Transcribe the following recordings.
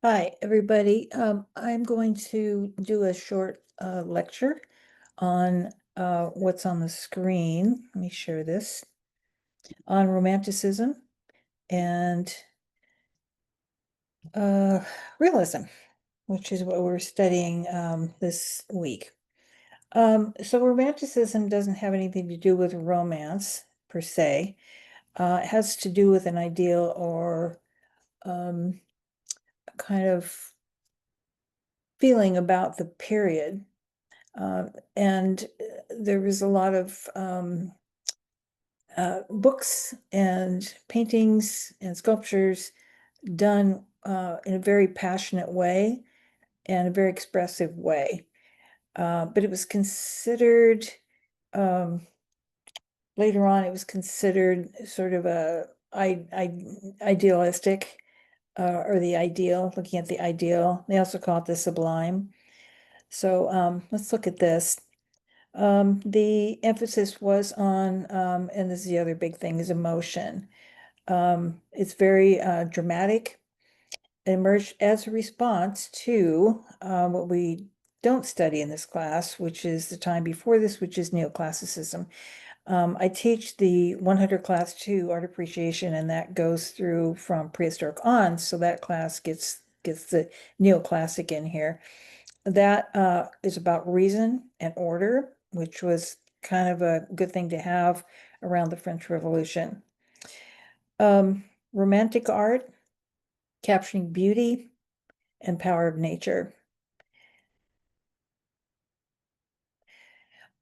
Hi, everybody. I'm going to do a short lecture on what's on the screen. Let me share this on Romanticism and uh, realism, which is what we're studying this week. So Romanticism doesn't have anything to do with romance per se. It has to do with an ideal or um, kind of feeling about the period. And there was a lot of books and paintings and sculptures done in a very passionate way and a very expressive way. But it was considered, um, later on, it was considered sort of idealistic or the ideal, looking at the ideal. They also call it the sublime. So let's look at this. The emphasis was on, and this is the other big thing, is emotion. It's very dramatic. It emerged as a response to what we don't study in this class, which is the time before this, which is neoclassicism. I teach the 100 class 2 art appreciation, and that goes through from prehistoric on. So that class gets the neoclassic in here. That is about reason and order, which was kind of a good thing to have around the French Revolution. Romantic art, capturing beauty and power of nature.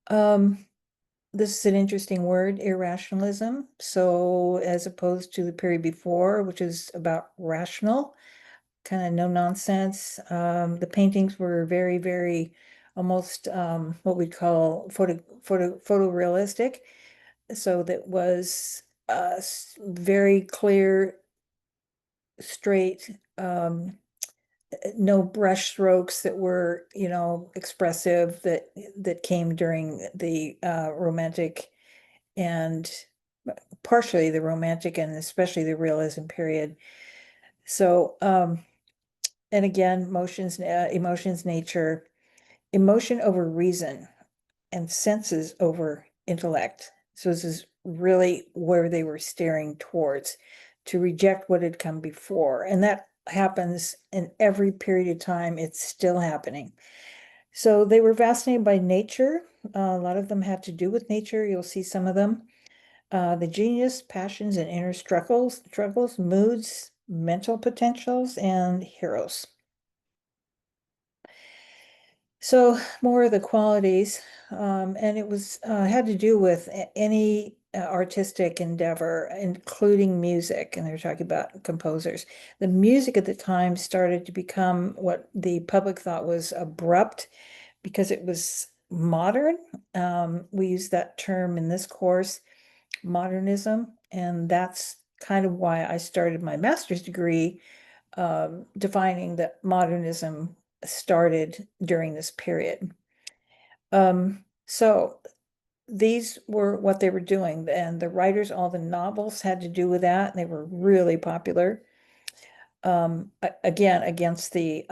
Um, this is an interesting word, irrationalism. So as opposed to the period before, which is about rational, kind of no nonsense. The paintings were very, very almost what we call photorealistic. So that was very clear, straight, no brush strokes that were, expressive that came during the romantic and partially the romantic and especially the realism period. So, and again, emotions, nature, emotion over reason, and senses over intellect. So this is really where they were steering towards, to reject what had come before. And that happens in every period of time. It's still happening. So they were fascinated by nature. A lot of them had to do with nature. You'll see some of them. The genius, passions, and inner struggles, moods, mental potentials, and heroes. So more of the qualities, and it was had to do with any artistic endeavor, including music. And they were talking about composers. The music at the time started to become what the public thought was abrupt because it was modern. We use that term in this course, modernism, and that's kind of why I started my master's degree defining that modernism started during this period. So these were what they were doing, and the writers, all the novels had to do with that, and they were really popular. Again, against the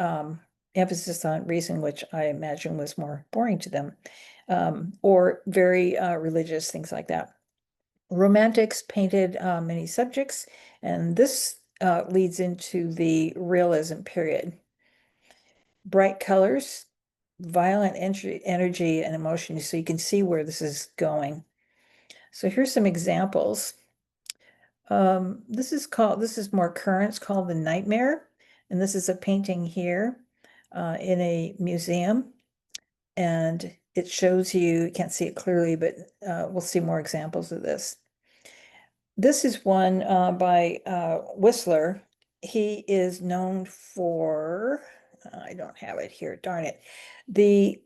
emphasis on reason, which I imagine was more boring to them, or very religious, things like that. Romantics painted many subjects, and this leads into the realism period. Bright colors, violent energy and emotion, so you can see where this is going. So here's some examples. This is more current, it's called The Nightmare, and this is a painting here in a museum, and it shows you can't see it clearly, but we'll see more examples of this. This is one by Whistler. He is known for, I don't have it here, darn it, the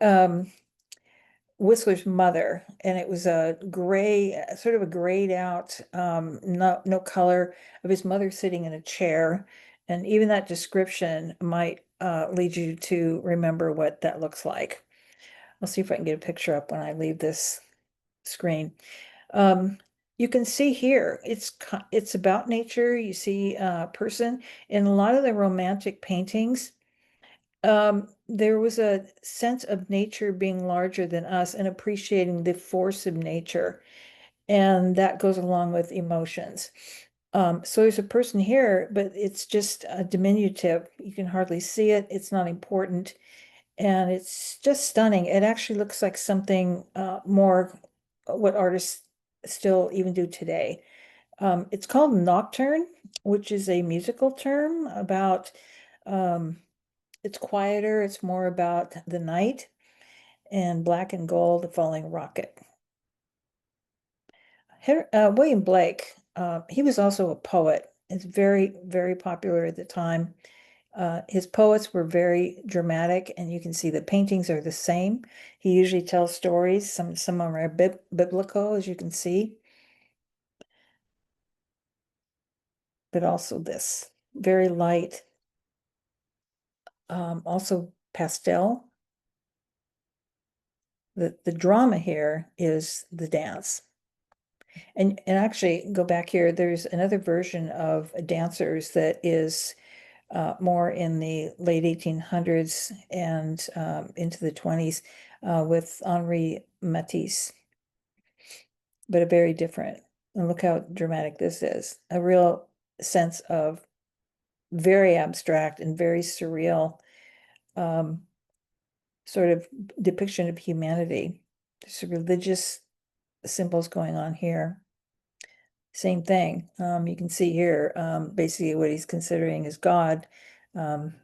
Whistler's mother, and it was a gray, sort of a grayed out, no color of his mother sitting in a chair. And even that description might lead you to remember what that looks like. I'll see if I can get a picture up when I leave this screen. Um, you can see here, it's about nature. You see a person in a lot of the romantic paintings. There was a sense of nature being larger than us and appreciating the force of nature. And that goes along with emotions. So there's a person here, but it's just a diminutive. You can hardly see it. It's not important. And it's just stunning. It actually looks like something more what artists still even do today. It's called nocturne, which is a musical term about um, it's quieter, it's more about the night, and black and gold, the falling rocket. William Blake, he was also a poet. It's very, very popular at the time. His poets were very dramatic, and you can see the paintings are the same. He usually tells stories. Some of them are biblical, as you can see, but also this very light, also pastel. The drama here is the dance. And actually go back here, there's another version of dancers that is more in the late 1800s and into the 20s with Henri Matisse, but a very different. And look how dramatic this is. A real sense of very abstract and very surreal um, sort of depiction of humanity. There's religious symbols going on here. Same thing. You can see here basically what he's considering is God. Um,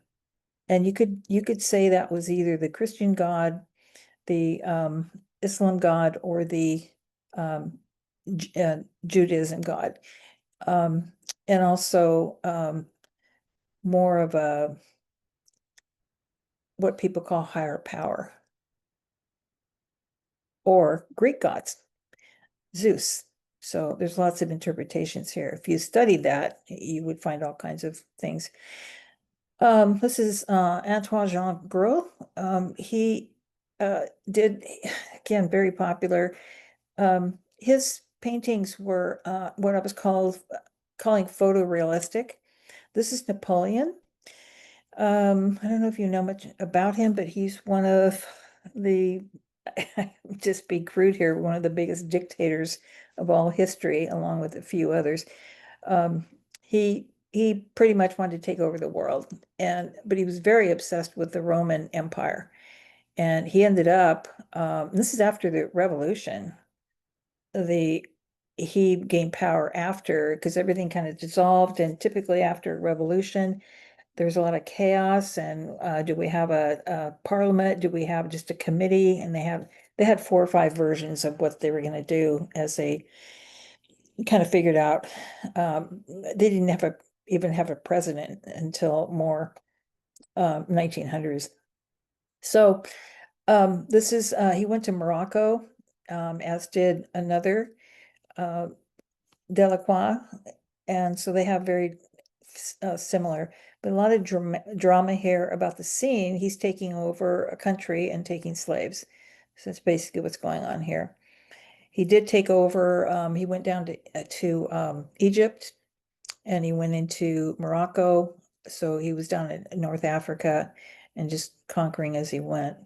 and you could say that was either the Christian God, the Islam God, or the um, Judaism God. Um, and also more of a what people call higher power, or Greek gods, Zeus. So there's lots of interpretations here. If you studied that, you would find all kinds of things. This is Antoine Jean Gros. He did, again, very popular. His paintings were what I was calling photorealistic. This is Napoleon. I don't know if you know much about him, but he's one of the, just be crude here, one of the biggest dictators of all history, along with a few others. Um, he pretty much wanted to take over the world, but he was very obsessed with the Roman Empire. And he ended up, this is after the revolution, the he gained power after, because everything kind of dissolved, and typically after a revolution, there's a lot of chaos. And do we have a parliament? Do we have just a committee? And they had 4 or 5 versions of what they were going to do as they kind of figured out. They didn't even have a president until more 1900s. So this is he went to Morocco, as did another uh, Delacroix, and so they have very similar, but a lot of drama here about the scene. He's taking over a country and taking slaves. So that's basically what's going on here. He did take over, he went down to Egypt, and he went into Morocco. So he was down in North Africa and just conquering as he went.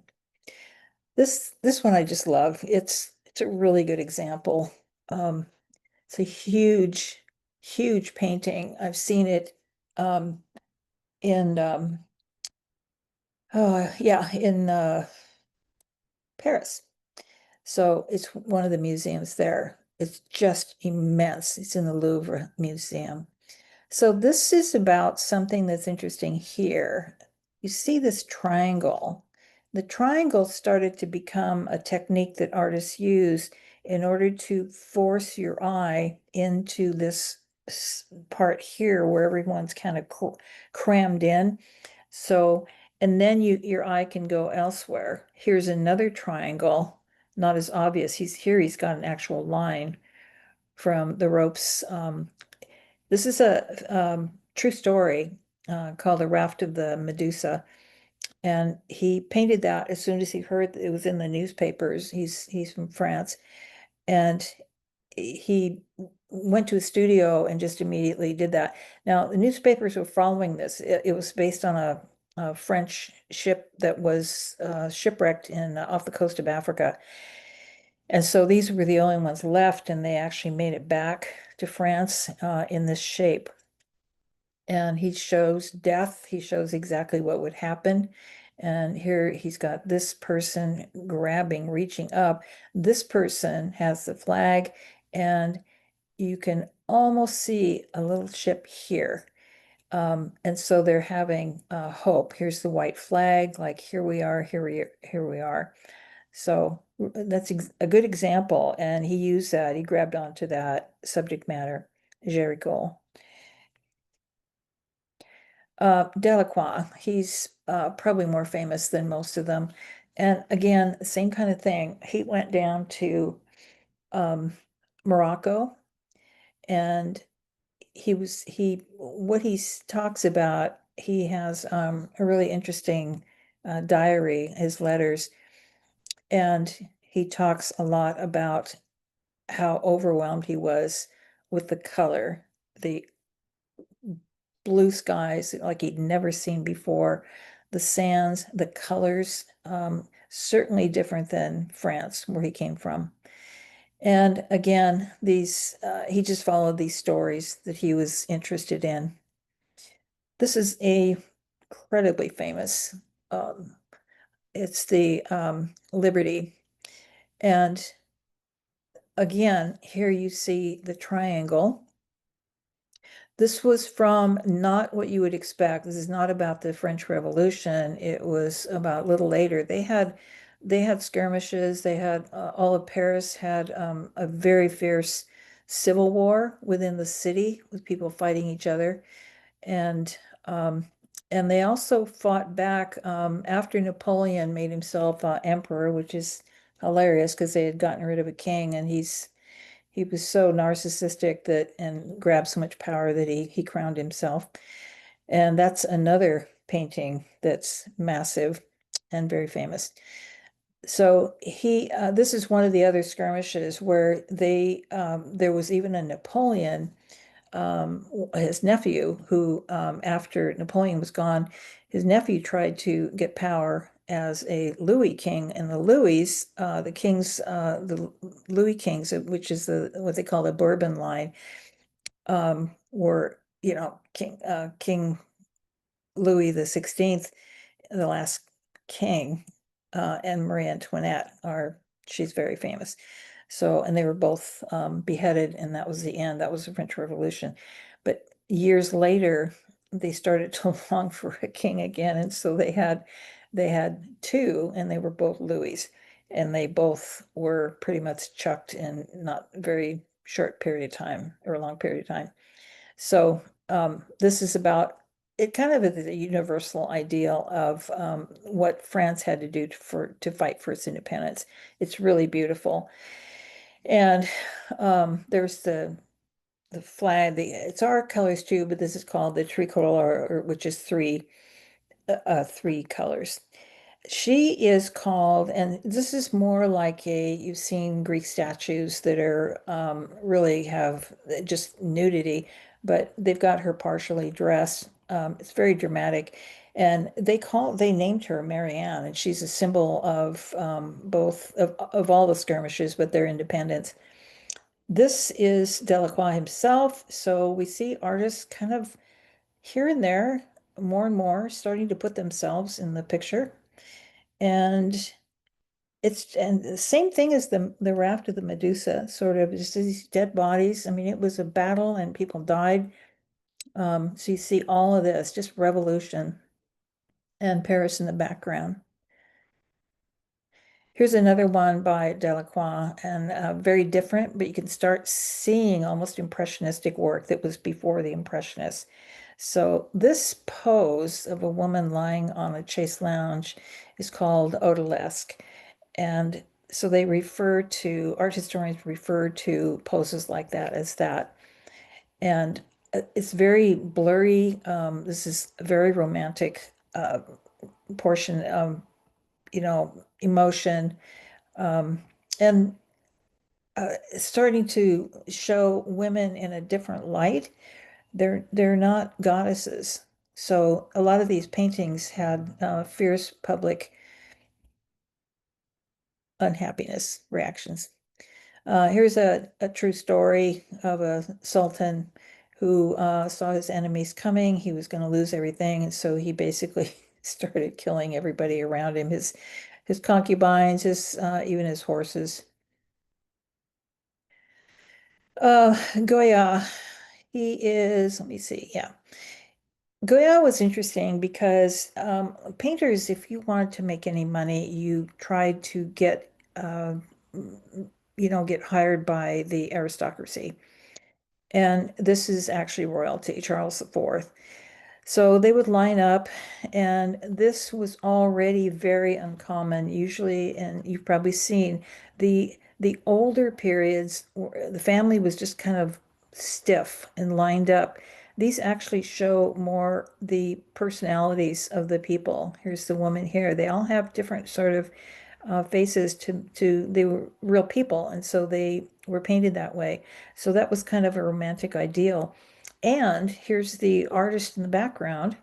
This one I just love. It's a really good example. It's a huge, huge painting. I've seen it in oh yeah, in Paris. So it's one of the museums there. It's just immense. It's in the Louvre Museum. So this is about something that's interesting here. You see this triangle. The triangle started to become a technique that artists use in order to force your eye into this part here where everyone's kind of crammed in. So, and then your eye can go elsewhere. Here's another triangle, not as obvious. He's got an actual line from the ropes. This is a true story called The Raft of the Medusa. And he painted that as soon as he heard it was in the newspapers. He's from France. And he went to a studio and just immediately did that. Now, the newspapers were following this. It was based on a French ship that was shipwrecked in off the coast of Africa. And so these were the only ones left, and they actually made it back to France in this shape. And he shows death. He shows exactly what would happen. And here he's got this person grabbing, reaching up. This person has the flag, and you can almost see a little ship here. And so they're having hope. Here's the white flag, like here we are. So that's a good example. And he used that, he grabbed onto that subject matter, Jericho. Delacroix, he's probably more famous than most of them. And again, same kind of thing. He went down to Morocco, and he what he talks about, he has a really interesting diary, his letters, and he talks a lot about how overwhelmed he was with the color, the blue skies like he'd never seen before, the sands, the colors, certainly different than France, where he came from. And again, he just followed these stories that he was interested in. This is a incredibly famous, um, it's the Liberty. And again, here you see the triangle. This was from not what you would expect. This is not about the French Revolution. It was about a little later. They had skirmishes. They had all of Paris had a very fierce civil war within the city with people fighting each other, and um, and they also fought back after Napoleon made himself emperor, which is hilarious because they had gotten rid of a king, and he was so narcissistic that and grabbed so much power that he crowned himself. And that's another painting that's massive and very famous. So this is one of the other skirmishes where there was even a Napoleon, his nephew, who after Napoleon was gone, his nephew tried to get power as a Louis king, and the Louis, the Louis kings, which is what they call the Bourbon line, were King Louis the 16th, the last king, and Marie Antoinette she's very famous. So, and they were both beheaded, and that was the end. That was the French Revolution. But years later, they started to long for a king again, and so they had two, and they were both Louis, and they both were pretty much chucked in not very short period of time or a long period of time. So this is about it kind of is a universal ideal of what France had to do to fight for its independence. It's really beautiful. And there's the flag, it's our colors too, but this is called the tricolor, which is three colors. She is called, and this is more like you've seen Greek statues that are really have just nudity, but they've got her partially dressed. It's very dramatic. And they named her Marianne, and she's a symbol of both of all the skirmishes, but their independence. This is Delacroix himself. So we see artists kind of here and there, more and more, starting to put themselves in the picture. And and the same thing as the raft of the Medusa, sort of just these dead bodies. I mean, it was a battle and people died. So you see all of this, just revolution and Paris in the background. Here's another one by Delacroix, and very different, but you can start seeing almost impressionistic work that was before the Impressionists. So this pose of a woman lying on a chaise lounge is called odalisque. And so art historians refer to poses like that as that. And it's very blurry. This is a very romantic portion of, emotion. Um, and starting to show women in a different light. They're not goddesses. So a lot of these paintings had fierce public unhappiness reactions. Here's a true story of a sultan who saw his enemies coming. He was going to lose everything, and so he basically started killing everybody around him, his concubines, his even his horses. Goya, he is, let me see, yeah. Goya was interesting because painters, if you wanted to make any money, you tried to get, get hired by the aristocracy. And this is actually royalty, Charles IV. So they would line up, and this was already very uncommon. Usually, and you've probably seen the older periods, the family was just kind of stiff and lined up. These actually show more the personalities of the people. Here's the woman here. They all have different sort of faces to they were real people, and so they were painted that way. So that was kind of a romantic ideal. And here's the artist in the background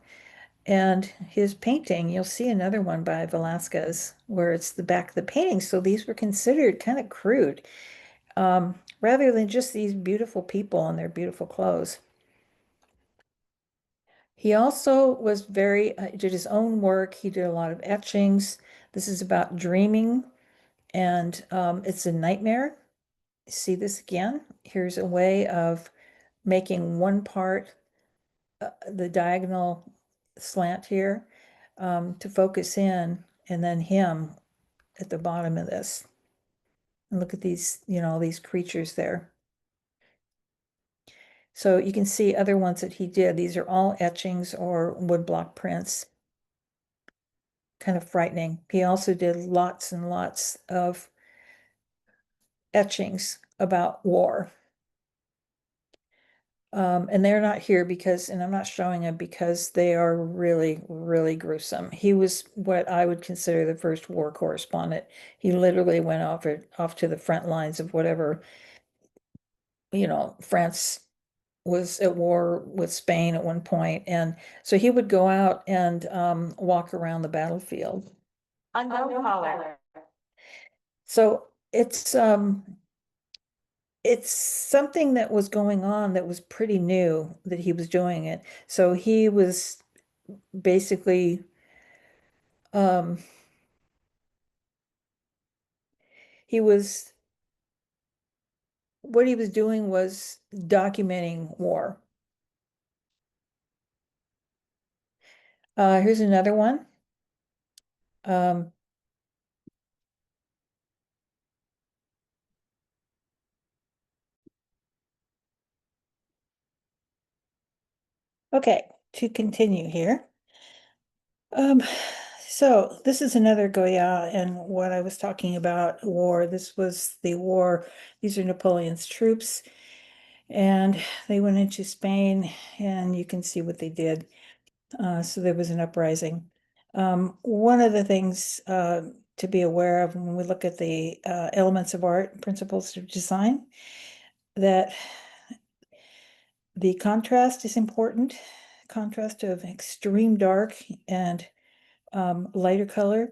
and his painting. You'll see another one by Velasquez where it's the back of the painting. So these were considered kind of crude, rather than just these beautiful people in their beautiful clothes. He also was did his own work. He did a lot of etchings. This is about dreaming, and it's a nightmare. See this again? Here's a way of making one part, the diagonal slant here, to focus in, and then him at the bottom of this. And look at these, these creatures there. So you can see other ones that he did. These are all etchings or woodblock prints. Kind of frightening. He also did lots and lots of etchings about war. And they're not here because, and I'm not showing them because they are really, really gruesome. He was what I would consider the first war correspondent. He literally went off to the front lines of whatever, France was at war with Spain at one point, and so he would go out and walk around the battlefield. Unknown caller. So it's something that was going on that was pretty new that he was doing it. So he was basically um he was what he was doing was documenting war. Here's another one. Um okay, to continue here. Um so this is another Goya and what I was talking about war. This was the war. These are Napoleon's troops, and they went into Spain, and you can see what they did. So there was an uprising. One of the things to be aware of when we look at the elements of art, principles of design, that the contrast is important. Contrast of extreme dark and lighter color,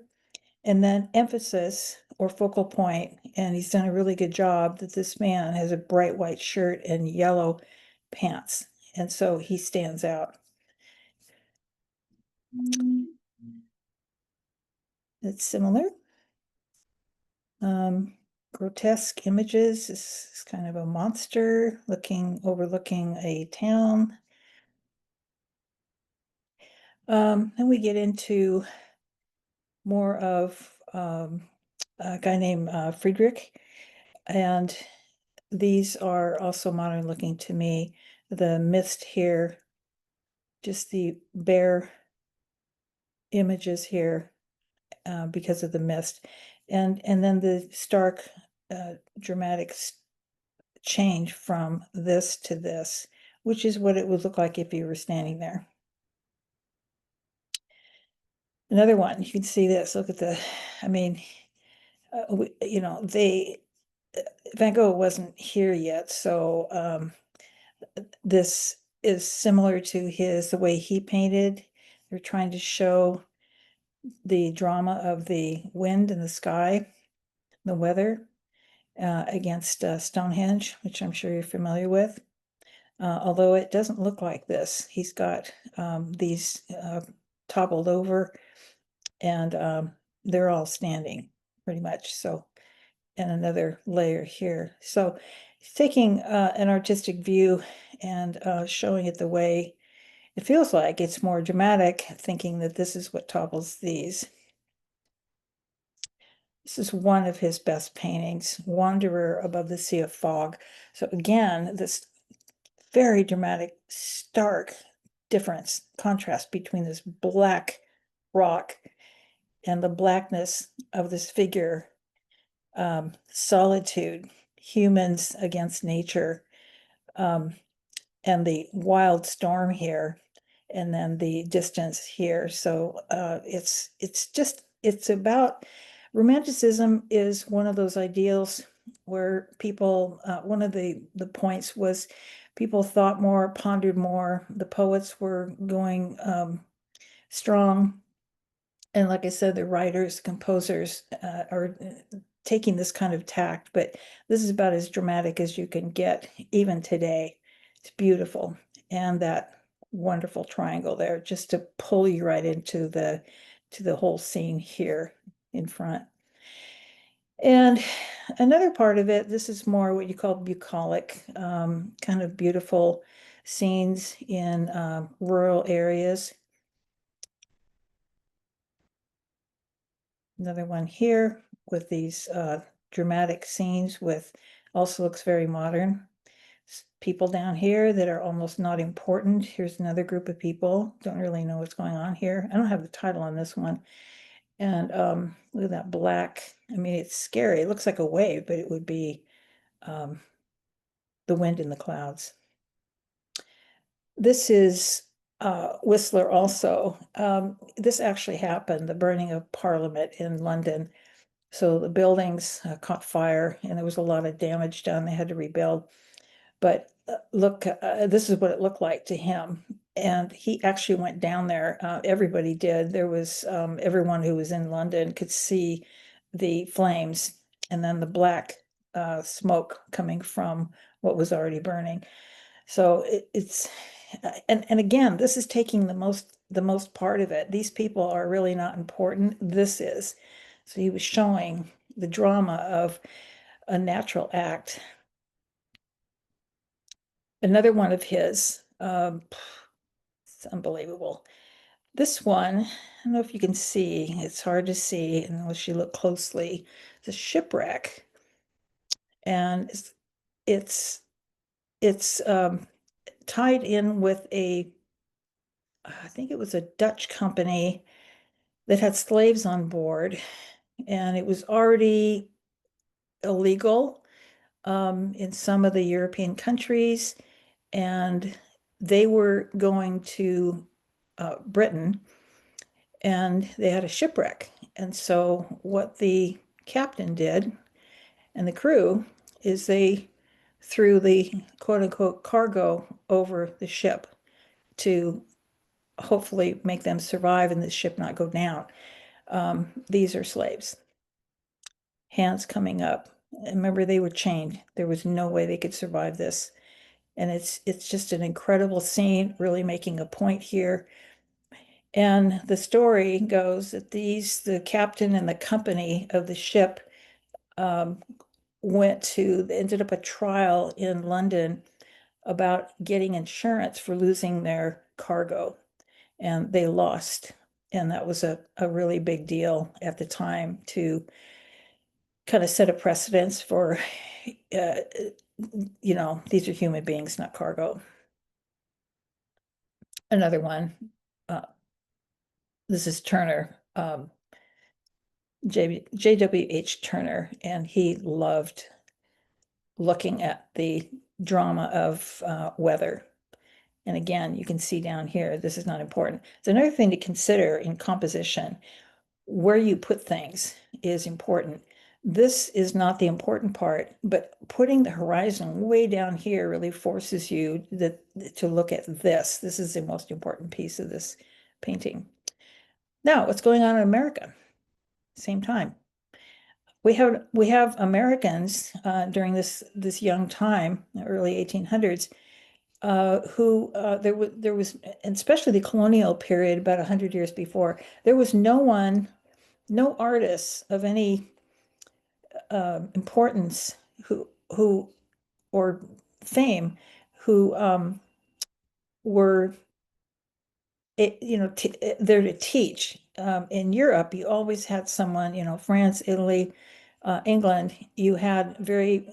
and then emphasis or focal point. And he's done a really good job that this man has a bright white shirt and yellow pants, and so he stands out. It's similar. Um, grotesque images. This is kind of a monster overlooking a town. Then we get into more of a guy named Friedrich, and these are also modern looking to me. The mist here, just the bare images here because of the mist, and then the stark dramatic change from this to this, which is what it would look like if you were standing there. Another one, you can see this, look at I mean, they Van Gogh wasn't here yet, so this is similar to the way he painted. They're trying to show the drama of the wind and the sky, the weather, against Stonehenge, which I'm sure you're familiar with. Although it doesn't look like this. He's got these toppled over, and they're all standing pretty much. So, and another layer here. So he's taking an artistic view and showing it the way it feels like. It's more dramatic, thinking that this is what topples these. This is one of his best paintings, Wanderer Above the Sea of Fog. So again, this very dramatic, stark difference, contrast between this black rock and the blackness of this figure. Solitude, humans against nature, and the wild storm here, and then the distance here. So it's about Romanticism is one of those ideals where people, one of the points was people thought more, pondered more. The poets were going strong. And like I said, the writers, composers are taking this kind of tact, but this is about as dramatic as you can get even today. It's beautiful. And that wonderful triangle there, just to pull you right into the whole scene here in front. And another part of it, this is more what you call bucolic, kind of beautiful scenes in rural areas. Another one here with these dramatic scenes with, also looks very modern. People down here that are almost not important. Here's another group of people. Don't really know what's going on here. I don't have the title on this one. And look at that black. I mean, it's scary. It looks like a wave, but it would be the wind in the clouds. This is Whistler also. This actually happened, the burning of Parliament in London. So the buildings caught fire and there was a lot of damage done. They had to rebuild. But look, this is what it looked like to him. And he actually went down there. Everybody did. There was everyone who was in London could see the flames and then the black smoke coming from what was already burning. So it's and again, this is taking the most part of it. These people are really not important. This is. So he was showing the drama of a natural act. Another one of his, it's unbelievable. This one, I don't know if you can see, it's hard to see unless you look closely. It's a shipwreck. And it's tied in with I think it was a Dutch company that had slaves on board, and it was already illegal in some of the European countries, and they were going to Britain, and they had a shipwreck. And so what the captain did and the crew is they threw the quote unquote cargo over the ship to hopefully make them survive and the ship not go down. These are slaves, hands coming up. And remember, they were chained. There was no way they could survive this. And it's just an incredible scene, really making a point here. And the story goes that the captain and the company of the ship ended up a trial in London about getting insurance for losing their cargo. And they lost. And that was a really big deal at the time to kind of set a precedence for, these are human beings, not cargo. Another one, this is Turner, J.W.H. Turner, and he loved looking at the drama of weather. And again, you can see down here, this is not important. It's another thing to consider in composition. Where you put things is important. this is not the important part, but putting the horizon way down here really forces you to look at this. This is the most important piece of this painting. Now, what's going on in America? Same time. We have Americans during this young time, early 1800s, who there was, and especially the colonial period, about 100 years before, there was no artists of any importance who or fame who were there to teach. In Europe, you always had someone, France, Italy, England, you had very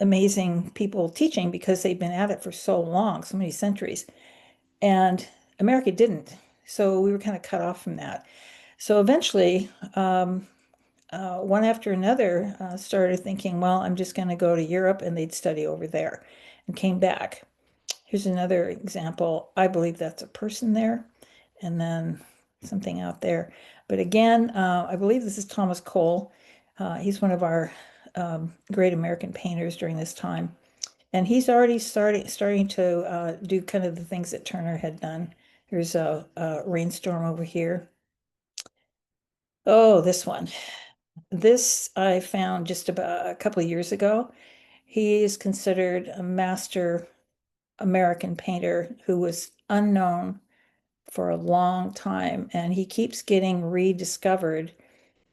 amazing people teaching because they've been at it for so long, so many centuries. And America didn't. So we were kind of cut off from that. So eventually, one after another started thinking, well, I'm just going to go to Europe, and they'd study over there and came back. Here's another example. I believe that's a person there, and then something out there. But again, I believe this is Thomas Cole. He's one of our great American painters during this time. And he's already starting to do kind of the things that Turner had done. There's a rainstorm over here. Oh, this one. This I found just about a couple of years ago. He is considered a master American painter who was unknown for a long time, and he keeps getting rediscovered.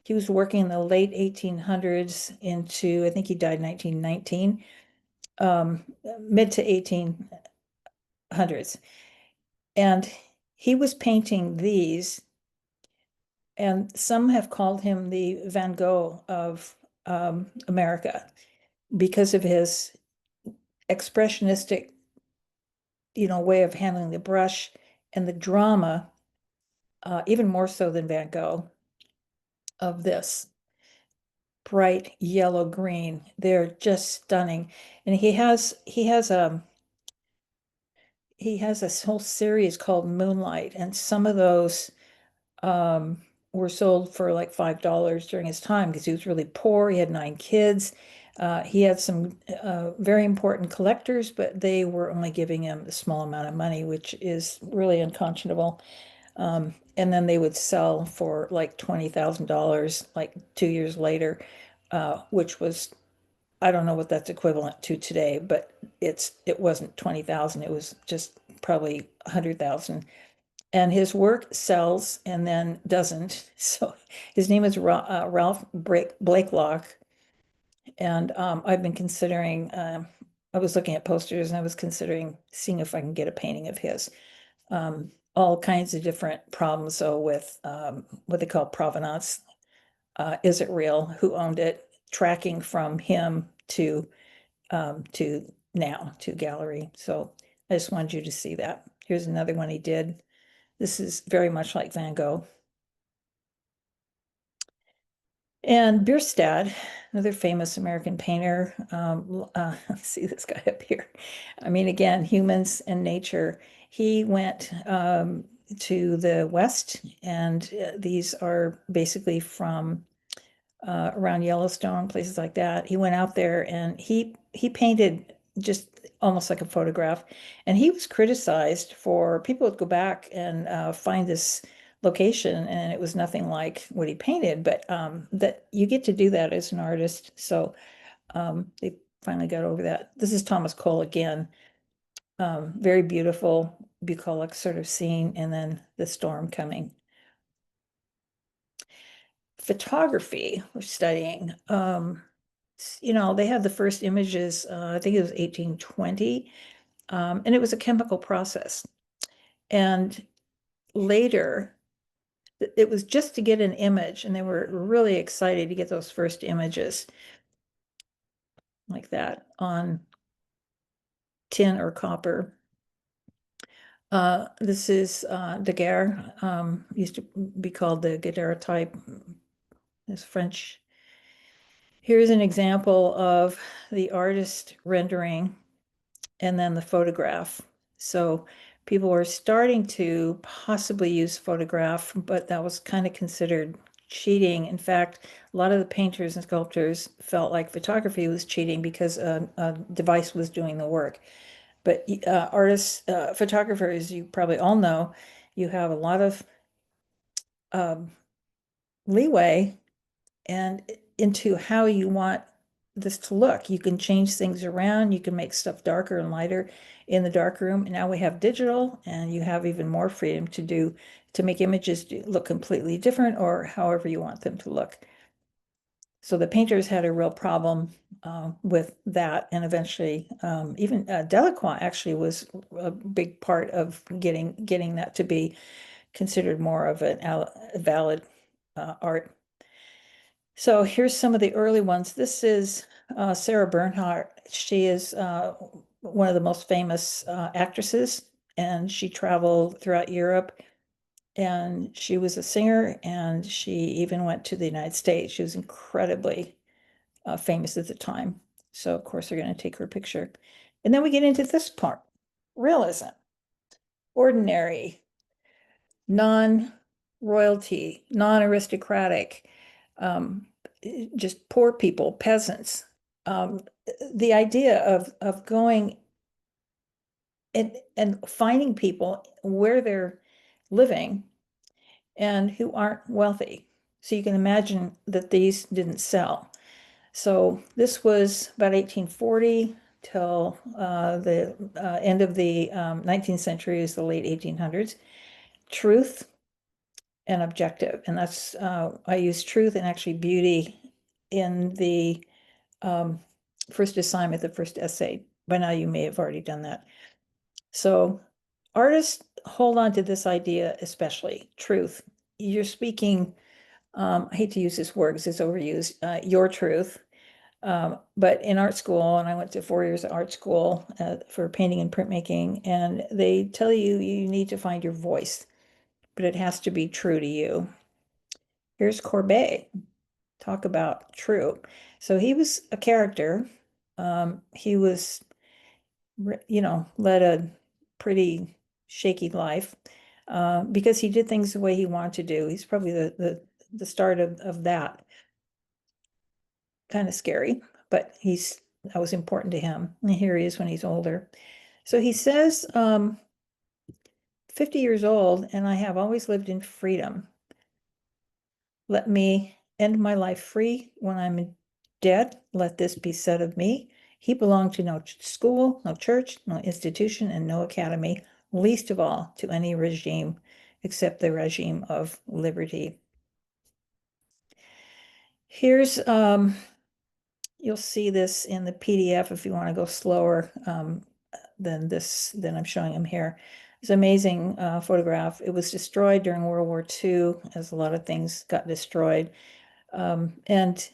He was working in the late 1800s into, I think he died in 1919, mid to 1800s. And he was painting these, and some have called him the Van Gogh of America because of his expressionistic, way of handling the brush and the drama, even more so than Van Gogh, of this bright yellow green. They're just stunning. And he has this whole series called Moonlight, and some of those um, were sold for like $5 during his time because he was really poor. He had 9 kids. He had some very important collectors, but they were only giving him a small amount of money, which is really unconscionable. And then they would sell for like $20,000 like 2 years later, which was, I don't know what that's equivalent to today, but it wasn't 20,000. It was just probably 100,000. And his work sells and then doesn't. So his name is Ralph Blakelock. And I've been considering, I was looking at posters and I was considering seeing if I can get a painting of his. All kinds of different problems, though, with what they call provenance. Is it real? Who owned it? Tracking from him to now to gallery. So I just wanted you to see that. Here's another one he did. This is very much like Van Gogh. And Bierstadt, another famous American painter. Let's see this guy up here. I mean, again, humans and nature. He went to the West, and these are basically from around Yellowstone, places like that. He went out there and he painted just almost like a photograph. And he was criticized for people would go back and find this location, and it was nothing like what he painted. But that you get to do that as an artist. So they finally got over that. This is Thomas Cole again. Very beautiful, bucolic sort of scene, and then the storm coming. Photography we're studying. They had the first images, I think it was 1820, and it was a chemical process. And later, it was just to get an image, and they were really excited to get those first images like that on tin or copper. This is Daguerre, used to be called the daguerreotype. It's French. Here's an example of the artist rendering and then the photograph. So people were starting to possibly use photograph, but that was kind of considered cheating. In fact, a lot of the painters and sculptors felt like photography was cheating because a device was doing the work. But artists, photographers, you probably all know, you have a lot of um, leeway and into how you want this to look. You can change things around. You can make stuff darker and lighter in the dark room. And now we have digital, and you have even more freedom to make images look completely different or however you want them to look. So the painters had a real problem with that, and eventually even Delacroix actually was a big part of getting that to be considered more of a valid art. So here's some of the early ones. This is Sarah Bernhardt. She is one of the most famous actresses, and she traveled throughout Europe. And she was a singer, and she even went to the United States. She was incredibly famous at the time. So of course they're going to take her picture. And then we get into this part, realism, ordinary, non-royalty, non-aristocratic, um, just poor people, peasants. Um, the idea of going and finding people where they're living and who aren't wealthy. So you can imagine that these didn't sell. So this was about 1840 till the end of the 19th century is the late 1800s. Truth and objective. And that's, I use truth and actually beauty in the um, first assignment, the first essay. By now you may have already done that. So artists hold on to this idea, especially truth. You're speaking, I hate to use this word because it's overused, your truth. But in art school, and I went to 4 years of art school for painting and printmaking, and they tell you you need to find your voice, but it has to be true to you. Here's Courbet. Talk about true. So he was a character. He was, led a pretty shaky life because he did things the way he wanted to do. He's probably the start of that. Kind of scary, but that was important to him. And here he is when he's older. So he says, 50 years old, and I have always lived in freedom. Let me end my life free when I'm dead. Let this be said of me. He belonged to no school, no church, no institution, and no academy, least of all to any regime except the regime of liberty. Here's, you'll see this in the PDF if you want to go slower than I'm showing them here. It's an amazing photograph. It was destroyed during World War II, as a lot of things got destroyed. And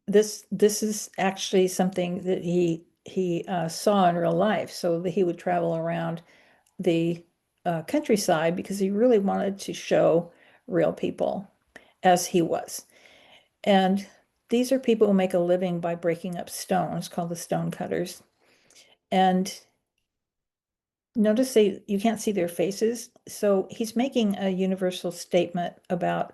this is actually something that he saw in real life. So that he would travel around the countryside because he really wanted to show real people as he was. And these are people who make a living by breaking up stones, called the stone cutters. And notice you can't see their faces. So he's making a universal statement about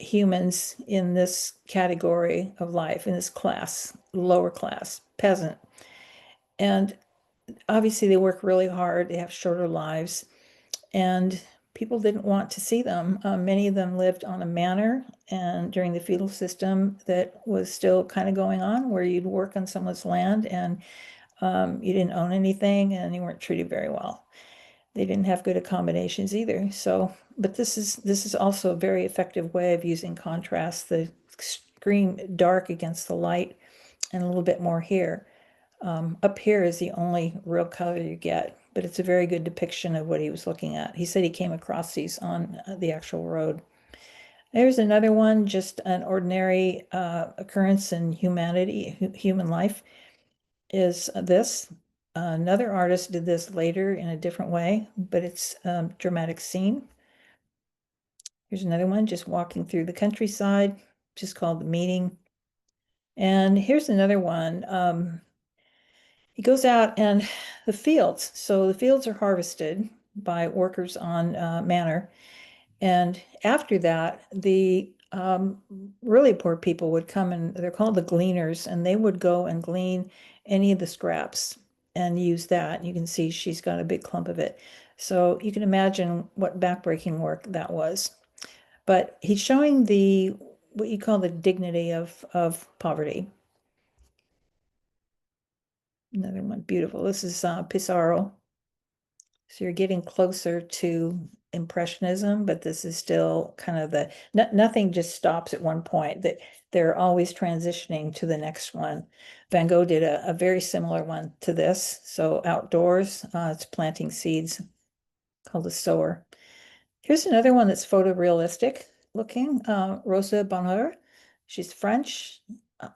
humans in this category of life, in this class, lower class, peasant. And obviously they work really hard, they have shorter lives, and people didn't want to see them. Many of them lived on a manor and during the feudal system that was still kind of going on, where you'd work on someone's land and you didn't own anything and you weren't treated very well. They didn't have good accommodations either. So, but this is also a very effective way of using contrast, the extreme dark against the light and a little bit more here. Up here is the only real color you get, but it's a very good depiction of what he was looking at. He said he came across these on the actual road. There's another one, just an ordinary occurrence in humanity, human life, is this. Another artist did this later in a different way, but it's a dramatic scene. Here's another one, just walking through the countryside, just called The Meeting. And here's another one. He goes out and the fields. So the fields are harvested by workers on manor. And after that, the really poor people would come, and they're called the gleaners, and they would go and glean any of the scraps and use that. You can see she's got a big clump of it. So you can imagine what backbreaking work that was. But he's showing the what you call the dignity of poverty. Another one, beautiful. This is Pissarro. So you're getting closer to Impressionism, but this is still kind of the nothing just stops at one point. That they're always transitioning to the next one. Van Gogh did a very similar one to this. So outdoors, it's planting seeds called a sower. Here's another one that's photorealistic looking, Rosa Bonheur. She's French, uh,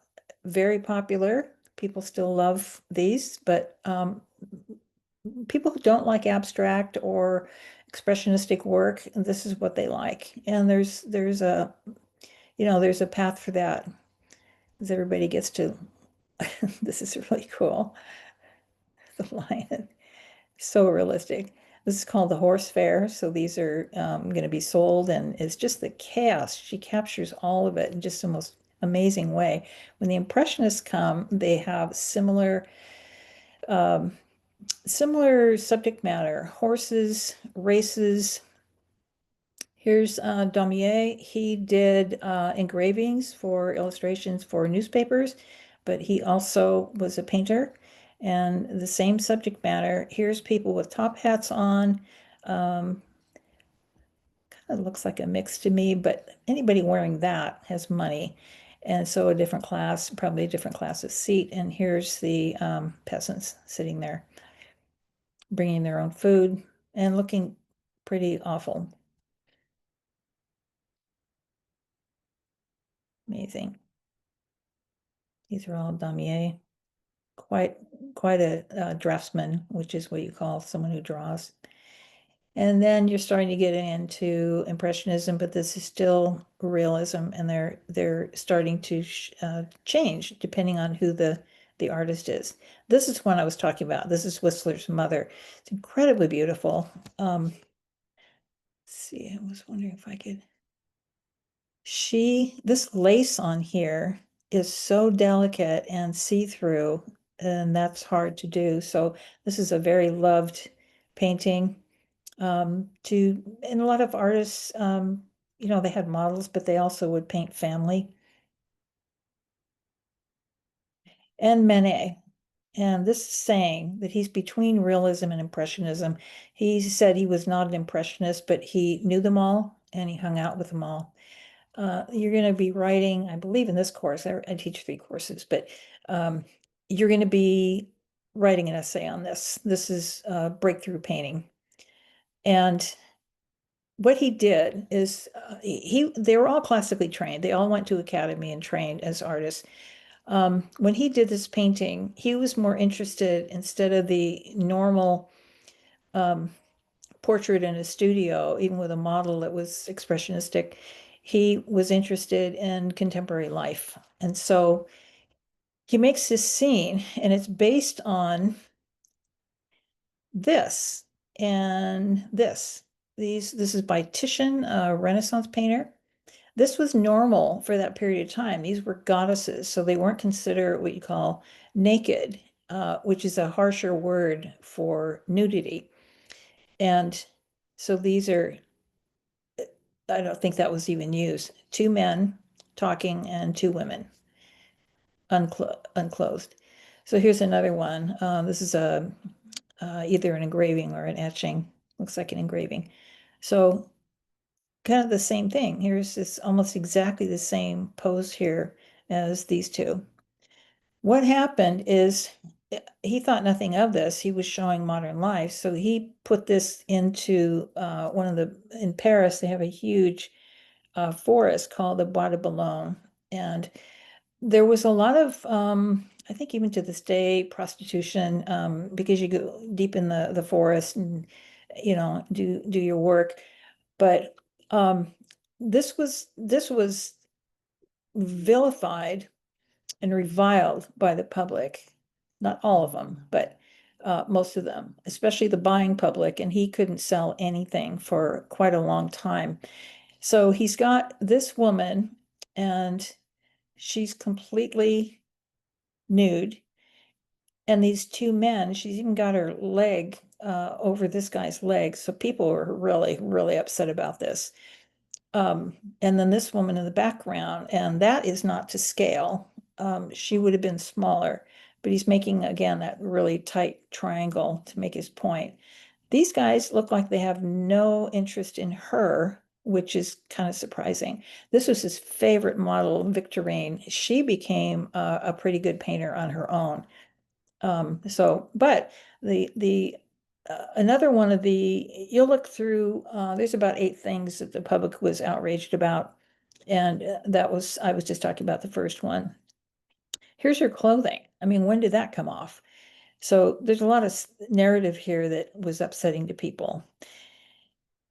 very popular. People still love these, but people who don't like abstract or expressionistic work, this is what they like. And there's a there's a path for that, because everybody gets to this is really cool. The lion, so realistic. This is called the horse fair. So these are going to be sold, and it's just the chaos. She captures all of it in just the most amazing way. When the Impressionists come, they have um, similar subject matter: horses, races. Here's Daumier. He did engravings for illustrations for newspapers, but he also was a painter, and the same subject matter. Here's people with top hats on. Um, Kind of looks like a mix to me, but anybody wearing that has money. And so a different class, probably a different class of seat. And here's the peasants sitting there, bringing their own food and looking pretty awful. Amazing. These are all damier. Quite quite a draftsman, which is what you call someone who draws. And then you're starting to get into Impressionism, but this is still realism, and they're starting to change depending on who the artist is. This is one I was talking about. This is Whistler's Mother. It's incredibly beautiful. Let's see, I was wondering if I could. This lace on here is so delicate and see-through, and that's hard to do. So this is a very loved painting. And a lot of artists, they had models, but they also would paint family. And Manet. And this is saying that he's between realism and impressionism. He said he was not an impressionist, but he knew them all and he hung out with them all. You're going to be writing, I believe in this course, I teach 3 courses, but you're going to be writing an essay on this. This is breakthrough painting. And what he did is they were all classically trained. They all went to academy and trained as artists. When he did this painting, he was more interested, instead of the normal um, portrait in a studio, even with a model that was expressionistic, he was interested in contemporary life. And so he makes this scene, and it's based on this and this. This is by Titian, a Renaissance painter. This was normal for that period of time. These were goddesses, so they weren't considered what you call naked, which is a harsher word for nudity. And so these are, I don't think that was even used. 2 men talking and 2 women unclothed. So here's another one. This is either an engraving or an etching. Looks like an engraving. So kind of the same thing. Here's this almost exactly the same pose here as these two. What happened is he thought nothing of this. He was showing modern life. So he put this into in Paris, they have a huge forest called the Bois de Boulogne. And there was a lot of, I think even to this day, prostitution, because you go deep in the forest and, do your work. But this was vilified and reviled by the public. Not all of them, but most of them, especially the buying public, and he couldn't sell anything for quite a long time. So he's got this woman, and she's completely nude. And these two men, she's even got her leg over this guy's leg. So people were really, really upset about this. And then this woman in the background, and that is not to scale. She would have been smaller, but he's making again that really tight triangle to make his point. These guys look like they have no interest in her, which is kind of surprising. This was his favorite model, Victorine. She became a pretty good painter on her own. But the another one of the, you'll look through, there's about 8 things that the public was outraged about. And I was just talking about the first one. Here's her clothing. I mean, when did that come off? So there's a lot of narrative here that was upsetting to people,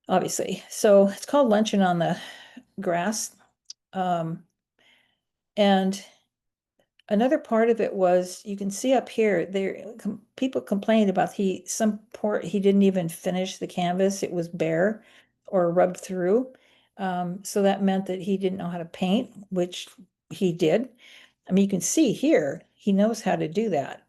obviously. So it's called Luncheon on the Grass. Um, and Another part of it was, you can see up here, people complained about he didn't even finish the canvas. It was bare or rubbed through. So that meant that he didn't know how to paint, which he did. I mean, you can see here, he knows how to do that.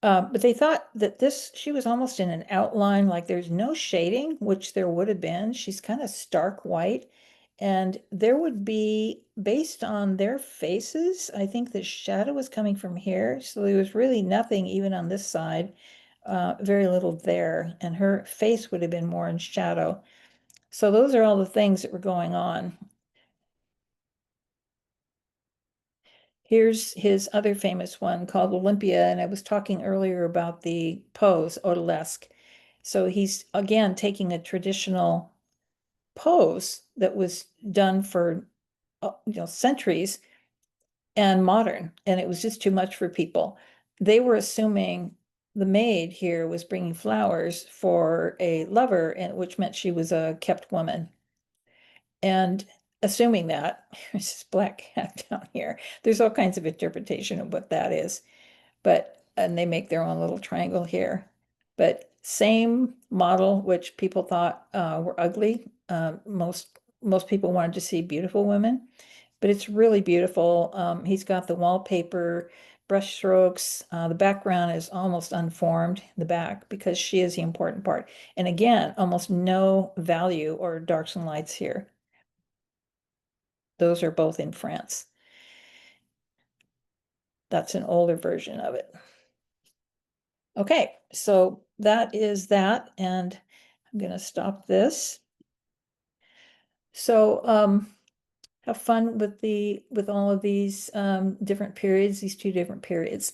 But they thought that she was almost in an outline, like there's no shading, which there would have been. She's kind of stark white. And there would be, based on their faces, I think the shadow was coming from here. So there was really nothing even on this side, very little there. And her face would have been more in shadow. So those are all the things that were going on. Here's his other famous one called Olympia, and I was talking earlier about the pose, odalisque. So he's again taking a traditional pose that was done for centuries and modern, and it was just too much for people. They were assuming the maid here was bringing flowers for a lover, and which meant she was a kept woman. And assuming that, there's this black cat down here. There's all kinds of interpretation of what that is. And they make their own little triangle here. But same model, which people thought were ugly. Most people wanted to see beautiful women, but it's really beautiful. He's got the wallpaper, brush strokes. The background is almost unformed, the back, because she is the important part. And again, almost no value or darks and lights here. Those are both in France. That's an older version of it. Okay, so that is that, and I'm going to stop this. So have fun with all of these different periods, these two different periods.